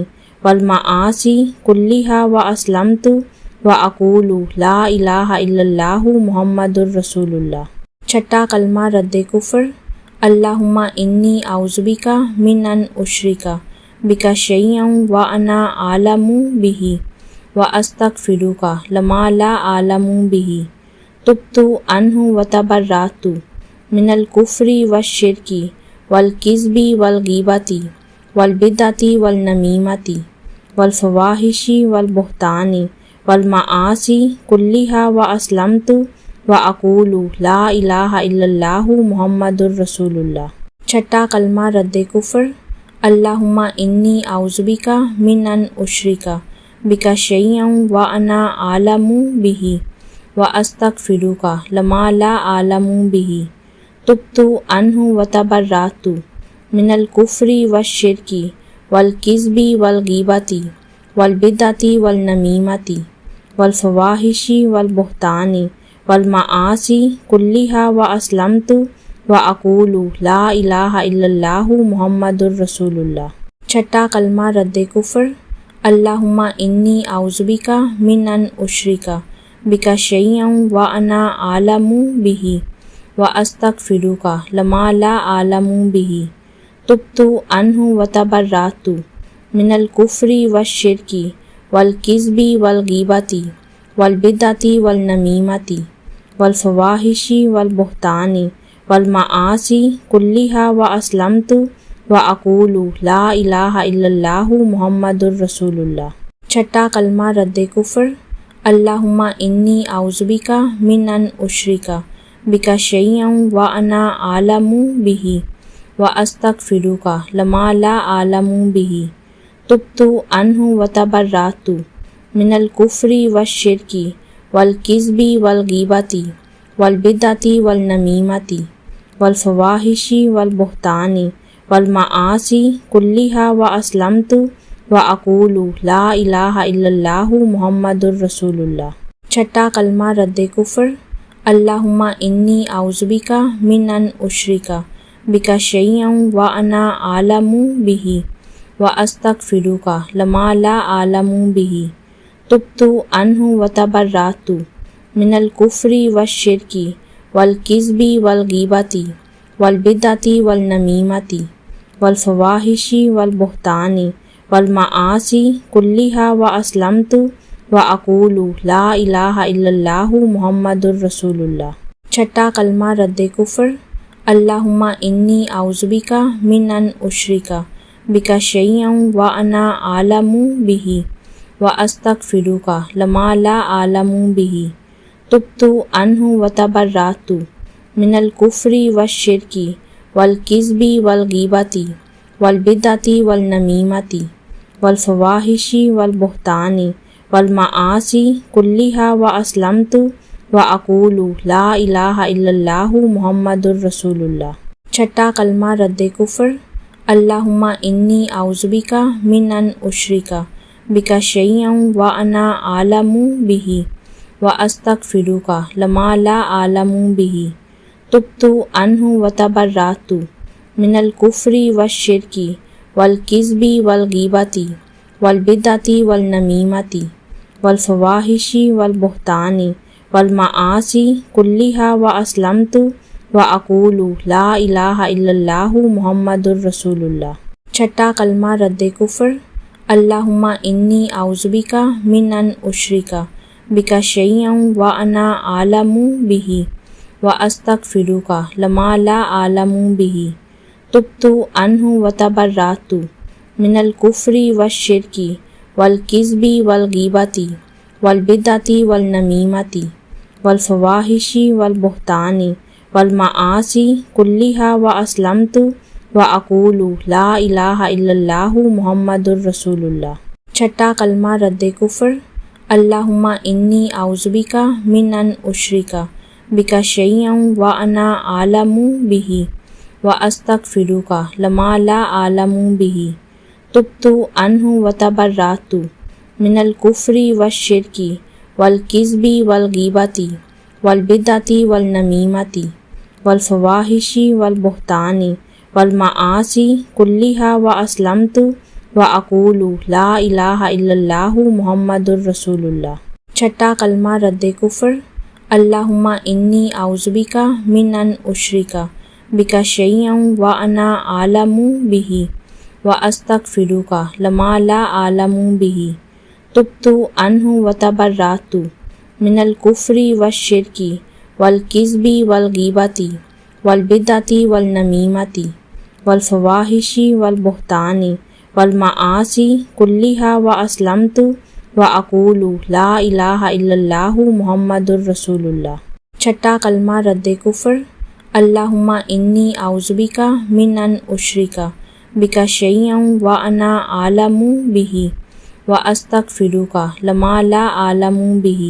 والمعاصی کلها واسلمت واقول لا الہ الا اللہ محمد الرسول اللہ۔ چھٹا کلمہ رد کفر، اللہم انی اعوذ بک من ان اشرک بک شیئا وانا اعلم بہ واستغفرک لما لا اعلم بہ، تبت عنہ وتبرأت من الکفر والشرک والکذب والغیبۃ والبدعۃ والنمیمۃ والفواحش والبہتان والمعاصی کلها واسلمت واقول لا الہ الا اللہ محمد الرسول اللہ۔ چھٹا کلمہ رد کفر، اللہم انی اعوذ بک من ان اشرک بک شیئا وانا اعلم بہ واستغفرک لما لا اعلم بہ، تبت عنہ وتبرأت من الکفر والشرک والکذب والغیبۃ والبدعۃ والنمیمۃ والفواحش والبہتان والمعاصی کلها واسلمت واقول لا الہ الا اللہ محمد الرسول اللہ۔ چھٹا کلمہ رد کفر، اللہم انی اعوذ بک من ان اشرک بک شیئا وانا اعلم بہ واستغفرک لما لا اعلم بہ، تبت عنہ وتبرأت من الکفر والشرک والکذب والغیبۃ والبدعۃ والنمیمۃ والفواحش والبہتان والمعاصی کلها واسلمت وَأَقُولُ لَا إِلَٰهَ إِلَّا اللَّهُ مُحَمَّدٌ رَسُولُ اللَّہ۔ چھٹا کلمہ رد کفر، اللہم انی اعوذ بک من ان اشرک بک شیئا وانا اعلم بہ واستغفرک لما لا اعلم بہ، تبت عنہ وتبرأت من الکفر والشرک والکذب والغیبۃ والبدعۃ والنمیمۃ والفواحش والبہتان والمعاصی کلھا واسلمت وَأَقُولُ لَا إِلَٰهَ إِلَّا اللَّهُ مُحَمَّدٌ رَسُولُ اللَّہ۔ چھٹا کلمہ رد کفر، اللہم انی اعوذ بک من ان اشرک بک شیئا وانا اعلم بہ واستغفرک لما لا اعلم بہ، تبت عنہ وتبرأت من الکفر والشرک والکذب والغیبۃ والبدعۃ والنمیمۃ والفواحش والبہتان والمعاصی کلھا واسلمت وَأَقُولُ لَا إِلَٰهَ إِلَّا اللَّهُ مُحَمَّدٌ رَسُولُ اللَّہ۔ چھٹا کلمہ رد کفر، اللہم انی اعوذ بک من ان اشرک بک شیئا وانا اعلم بہ واستغفرک لما لا اعلم بہ، تبت عنہ وتبرأت من الکفر والشرک والکذب والغیبۃ والبدعۃ والنمیمۃ والفواحش والبہتان والمعاصی کلھا واسلمت وَأَقُولُ لَا إِلَٰهَ إِلَّا اللَّهُ مُحَمَّدٌ رَسُولُ اللَّہ۔ چھٹا کلمہ رد کفر، اللہم انی اعوذ بک من ان اشرک بک شیئا وانا اعلم بہ واستغفرک لما لا اعلم بہ، تبت عنہ وتبرأت من الکفر والشرک والکذب والغیبۃ والبدعۃ والنمیمۃ والفواحش والبہتان والمعاصی کلھا واسلمت وَأَقُولُ لَا إِلَٰهَ إِلَّا اللَّهُ مُحَمَّدٌ رَسُولُ اللَّہ۔ چھٹا کلمہ رد کفر، اللہم انی اعوذ بک من ان اشرک بک شیئا وانا اعلم بہ واستغفرک لما لا اعلم بہ، تبت عنہ وتبرأت من الکفر والشرک والکذب والغیبۃ والبدعۃ والنمیمۃ والفواحش والبہتان والمعاصی کلھا واسلمت وَأَقُولُ لَا إِلَٰهَ إِلَّا اللَّهُ مُحَمَّدٌ رَسُولُ اللَّہ۔ چھٹا کلمہ رد کفر، اللہم انی اعوذ بک من ان اشرک بک شیئا وانا اعلم بہ واستغفرک لما لا اعلم بہ، تبت عنہ وتبرأت من الکفر والشرک والکذب والغیبۃ والبدعۃ والنمیمۃ والفواحش والبہتان والمعاصی کلھا واسلمت وَأَقُولُ لَا إِلَٰهَ إِلَّا اللَّهُ مُحَمَّدٌ رَسُولُ اللَّہ۔ چھٹا کلمہ رد کفر، اللہم انی اعوذ بک من ان اشرک بک شیئا وانا اعلم بہ واستغفرک لما لا اعلم بہ، تبت عنہ وتبرأت من الکفر والشرک والکذب والغیبۃ والبدعۃ والنمیمۃ والفواحش والبہتان والمعاصی کلھا واسلمت وَأَقُولُ لَا إِلَٰهَ إِلَّا اللَّهُ مُحَمَّدٌ رَسُولُ اللَّہ۔ چھٹا کلمہ رد کفر، اللہم انی اعوذ بک من ان اشرک بک شیئا وانا اعلم بہ واستغفرک لما لا اعلم بہ،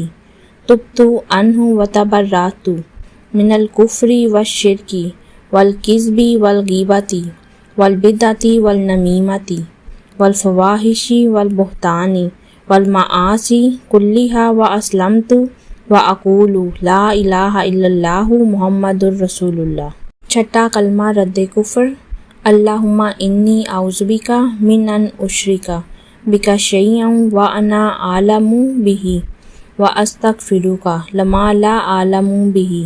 تبت عنہ وتبرأت من الکفر والشرک والکذب والغیبۃ والبدعۃ والنمیمۃ والفواحش والبہتان والمعاصی کلھا واسلمت وَأَقُولُ لَا إِلَٰهَ إِلَّا اللَّهُ مُحَمَّدٌ رَسُولُ اللَّہ۔ چھٹا کلمہ رد کفر، اللہم انی اعوذ بک من ان اشرک بک شیئا وانا اعلم بہ واستغفرک لما لا اعلم بہ،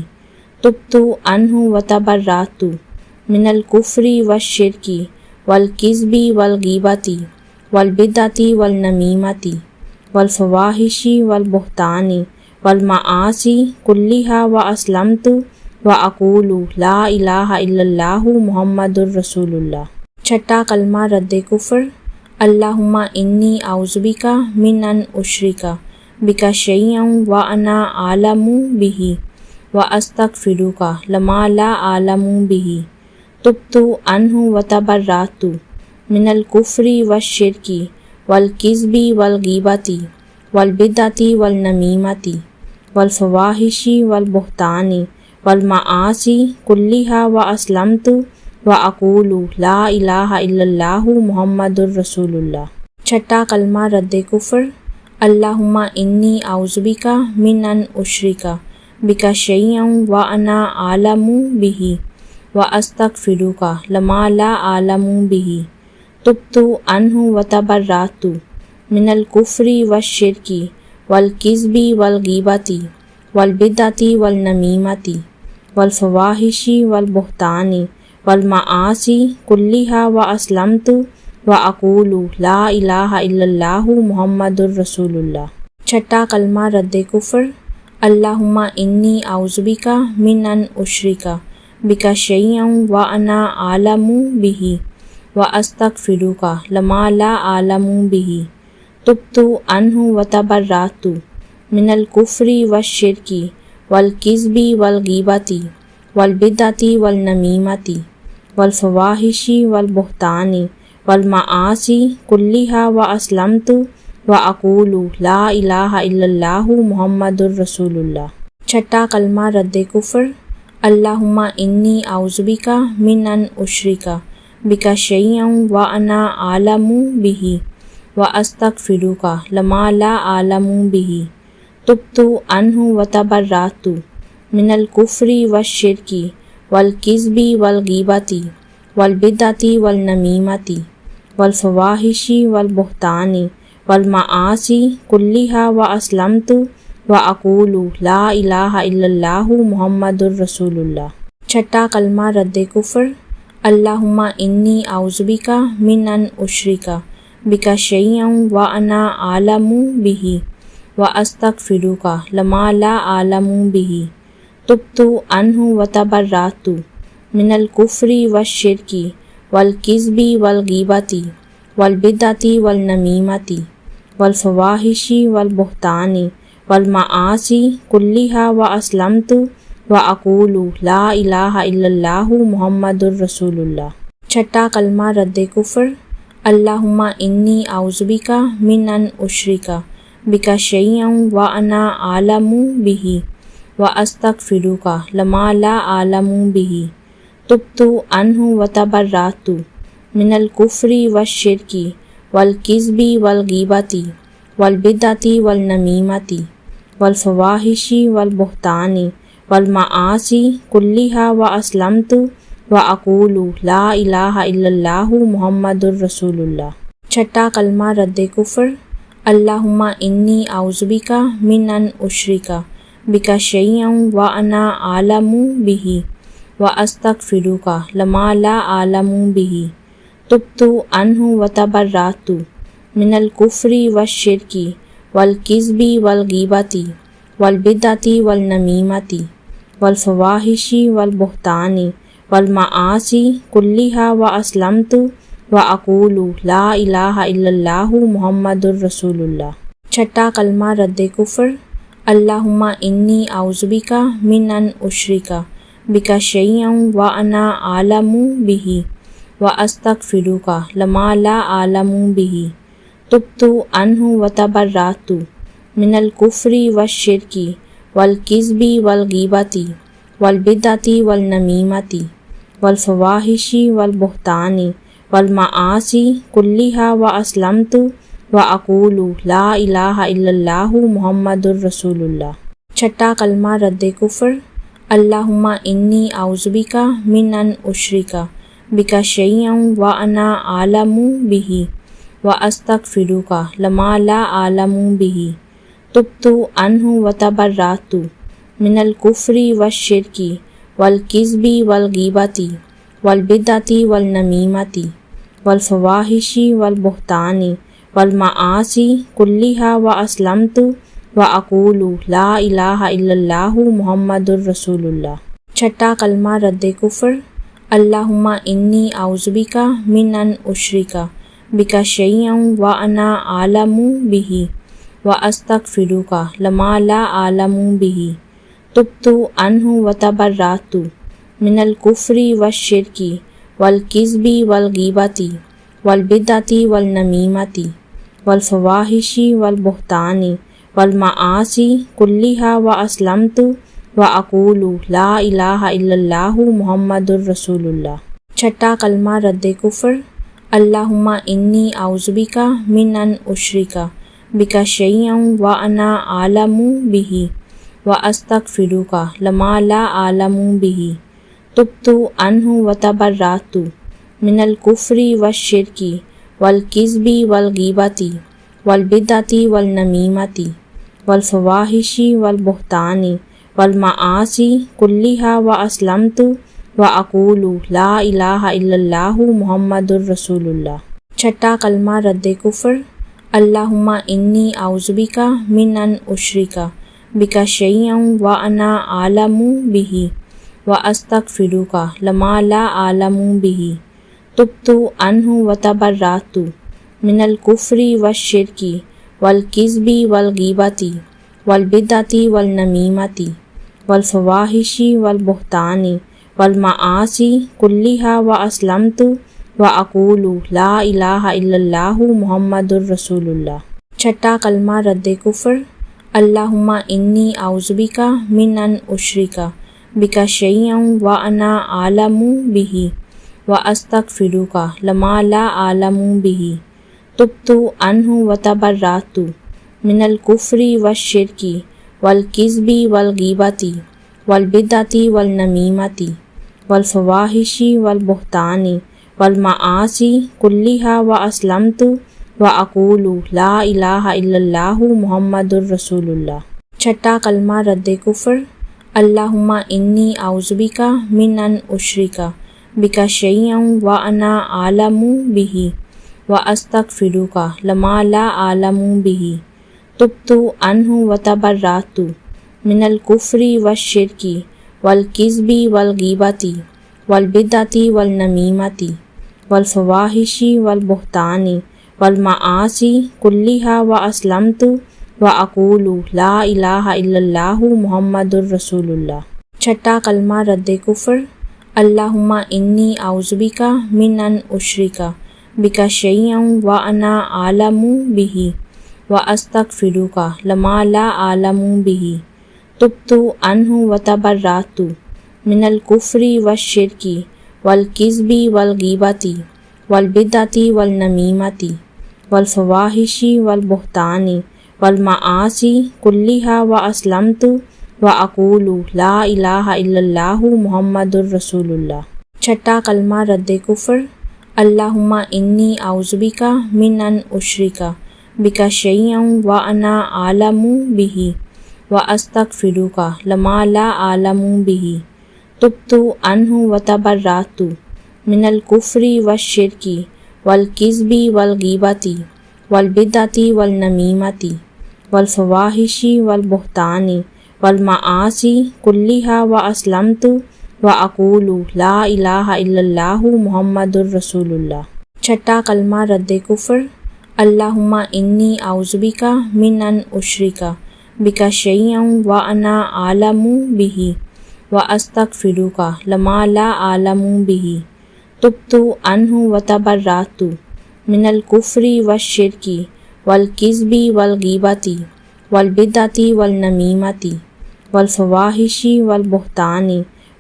تبت عنہ وتبرأت من الکفر والشرک والکذب والغیبۃ والبدعۃ والنمیمۃ والفواحش والبہتان والمعاصی کلھا واسلمت وَأَقُولُ لَا إِلَٰهَ إِلَّا اللَّهُ مُحَمَّدٌ رَسُولُ اللَّہ۔ چھٹا کلمہ رد کفر، اللہم انی اعوذ بک من ان اشرک بک شیئا وانا اعلم بہ واستغفرک لما لا اعلم بہ، تبت عنہ وتبرأت من الکفر والشرک والکذب والغیبۃ والبدعۃ والنمیمۃ والفواحش والبہتان والمعاصی کلھا واسلمت واقول لا الہ الا اللہ محمد الرسول اللہ۔ چھٹا کلمہ رد کفر، اللہم انی اعوذ بک من ان اشرک بک شیئا وانا اعلم بہ واستغفرک لما لا اعلم بہ، تبت عنہ وتبرأت من الکفر والشرک والکذب والغیبۃ والبدعۃ والنمیمۃ والفواحش والبہتان والمعاصی کلھا واسلمت واقول لا الہ الا اللہ محمد الرسول اللہ۔ چھٹا کلمہ رد کفر، اللہم انی اعوذ بک من ان اشرک بک شیئا وانا اعلم بہ واستغفرک لما لا اعلم بہ، تبت عنہ وتبرأت من الکفر والشرک والکذب والغیبۃ والبدعۃ والنمیمۃ والفواحش والبہتان والمعاصی کلھا واسلمت واقول لا الہ الا اللہ محمد الرسول اللہ۔ چھٹا کلمہ رد کفر، اللہم انی اعوذ بک من ان اشرک بک شیئا وانا اعلم بہ واستغفرک لما لا اعلم بہ، تبت عنہ وتبرأت من الکفر والشرک والکذب والغیبۃ والبدعۃ والنمیمۃ والفواحش والبہتان والمعاصی کلھا واسلمت واقول لا الہ الا اللہ محمد الرسول اللہ۔ چھٹا کلمہ رد کفر، اللہم انی اعوذ بک من ان اشرک بک شیئا وانا اعلم بہ واستغفرک لما لا اعلم بہ، تبت عنہ وتبرأت من الکفر والشرک والکذب والغیبۃ والبدعۃ والنمیمۃ والفواحش والبہتان والمعاصی کلھا واسلمت واقول لا الہ الا اللہ محمد الرسول اللہ۔ چھٹا کلمہ رد کفر، اللہم انی اعوذ بک من ان اشرک بک شیئا وانا اعلم بہ واستغفرک لما لا اعلم بہ، تبت عنہ وتبرأت من الکفر والشرک والکذب والغیبۃ والبدعۃ والنمیمۃ والفواحش والبہتان والمعاصی کلھا واسلمت واقول لا الہ الا اللہ محمد الرسول اللہ۔ چھٹا کلمہ رد کفر، اللہم انی اعوذ بک من ان اشرک بک شیئا وانا اعلم بہ واستغفرک لما لا اعلم بہ، تبت عنہ وتبرأت من الکفر والشرک والکذب والغیبۃ والبدعۃ والنمیمۃ والفواحش والبہتان والمعاصی کلھا واسلمت واقول لا الہ الا اللہ محمد الرسول اللہ۔ چھٹا کلمہ رد کفر، اللہم انی اعوذ بک من ان اشرک بک شیئا وانا اعلم بہ واستغفرک لما لا اعلم بہ، تبت عنہ وتبرأت من الکفر والشرک والکذب والغیبۃ والبدعۃ والنمیمۃ والفواحش والبہتان والمعاصی کلھا واسلمت واقول لا الہ الا اللہ محمد الرسول اللہ۔ چھٹا کلمہ رد کفر، اللہم انی اعوذ بک من ان اشرک بک شیئا وانا اعلم بہ واستغفرک لما لا اعلم بہ، تبت عنہ وتبرأت من الکفر والشرک والکذب والغیبۃ والبدعۃ والنمیمۃ والفواحش والبہتان والمعاصی کلھا واسلمت واقول لا الہ الا اللہ محمد الرسول اللہ۔ چھٹا کلمہ رد کفر، اللہم انی اعوذ بک من ان اشرک بک شیئا وانا اعلم بہ واستغفرک لما لا اعلم بہ تبت عنہ وتبرأت من الکفر والشرک والکذب والغیبۃ والبدعۃ والنمیمۃ والفواحش والبہتان والمعاصی کلھا واسلمت واقول لا الہ الا اللہ محمد الرسول اللہ۔ چھٹا کلمہ رد کفر، اللہم انی اعوذ بک من ان اشرک بک شیئا وانا اعلم بہ واستغفرک لما لا اعلم بہ تبت عنہ وتبرأت من الکفر والشرک والکذب والغیبۃ والبدعۃ والنمیمۃ والفواحش والبہتان والمعاصی کلھا واسلمت واقول لا الہ الا اللہ محمد الرسول اللہ۔ چھٹا کلمہ رد کفر، اللہم انی اعوذ بک من ان اشرک بک شیئا وانا اعلم بہ واستغفرک لما لا اعلم بہ تبت عنہ وتبرأت من الکفر والشرک والکذب والغیبۃ والبدعۃ والنمیمۃ والفواحش والبہتان والمعاصی کلھا واسلمت واقول لا الہ الا اللہ محمد الرسول اللہ۔ چھٹا کلمہ رد کفر، اللہم انی اعوذ بک من ان اشرک بک شیئا وانا اعلم بہ واستغفرک لما لا اعلم بہ تبت عنہ وتبرأت من الکفر والشرک والکذب والغیبۃ والبدعۃ والنمیمۃ والفواحش والبہتان والمعاصی کلھا واسلمت واقول لا الہ الا اللہ محمد الرسول اللہ۔ چھٹا کلمہ رد کفر، اللہم انی اعوذ بک من ان اشرک بک شیئا وانا اعلم بہ واستغفرک لما لا اعلم بہ تبت عنہ وتبرأت من الکفر والشرک والکذب والغیبۃ والبدعۃ والنمیمۃ والفواحش والبہتان والمعاصی کلھا واسلمت واقول لا الہ الا اللہ محمد الرسول اللہ۔ چھٹا کلمہ رد کفر، اللہم انی اعوذ بک من ان اشرک بک شیئا وانا اعلم بہ واستغفرک لما لا اعلم بہ تبت عنہ وتبرأت من الکفر والشرک والکذب والغیبۃ والبدعۃ والنمیمۃ والفواحش والبہتان والمعاصی کلھا واسلمت واقول لا الہ الا اللہ محمد الرسول اللہ۔ چھٹا کلمہ رد کفر، اللہم انی اعوذ بک من ان اشرک بک شیئا وانا اعلم بہ واستغفرک لما لا اعلم بہ تبت عنہ وتبرأت من الکفر والشرک والکذب والغیبۃ والبدعۃ والنمیمۃ والفواحش والبہتان والمعاصی کلھا واسلمت واقول لا الہ الا اللہ محمد الرسول اللہ۔ چھٹا کلمہ رد کفر، اللہم انی اعوذ بک من ان اشرک بک شیئا وانا اعلم بہ واستغفرک لما لا اعلم بہ تبت عنہ وتبرأت من الکفر والشرک والکذب والغیبۃ والبدعۃ والنمیمۃ والفواحش والبہتان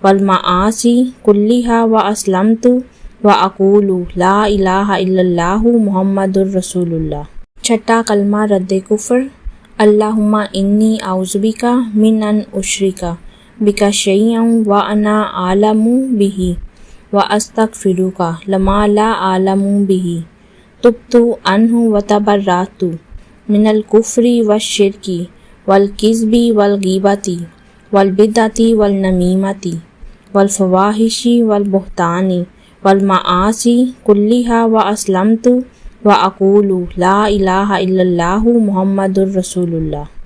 والمعاصی کلھا واسلمت واقول لا الہ الا اللہ محمد الرسول اللہ۔ چھٹا کلمہ رد کفر، اللہم انی اعوذ بک من ان اشرک بک شیئا وانا اعلم بہ واستغفرک لما لا اعلم بہ تبت عنہ وتبرأت من الکفر والشرک والکذب والغیبۃ والبدعۃ والنمیمۃ والفواحش والبہتان والمعاصی کلھا واسلمت واقول لا الہ الا اللہ محمد الرسول اللہ۔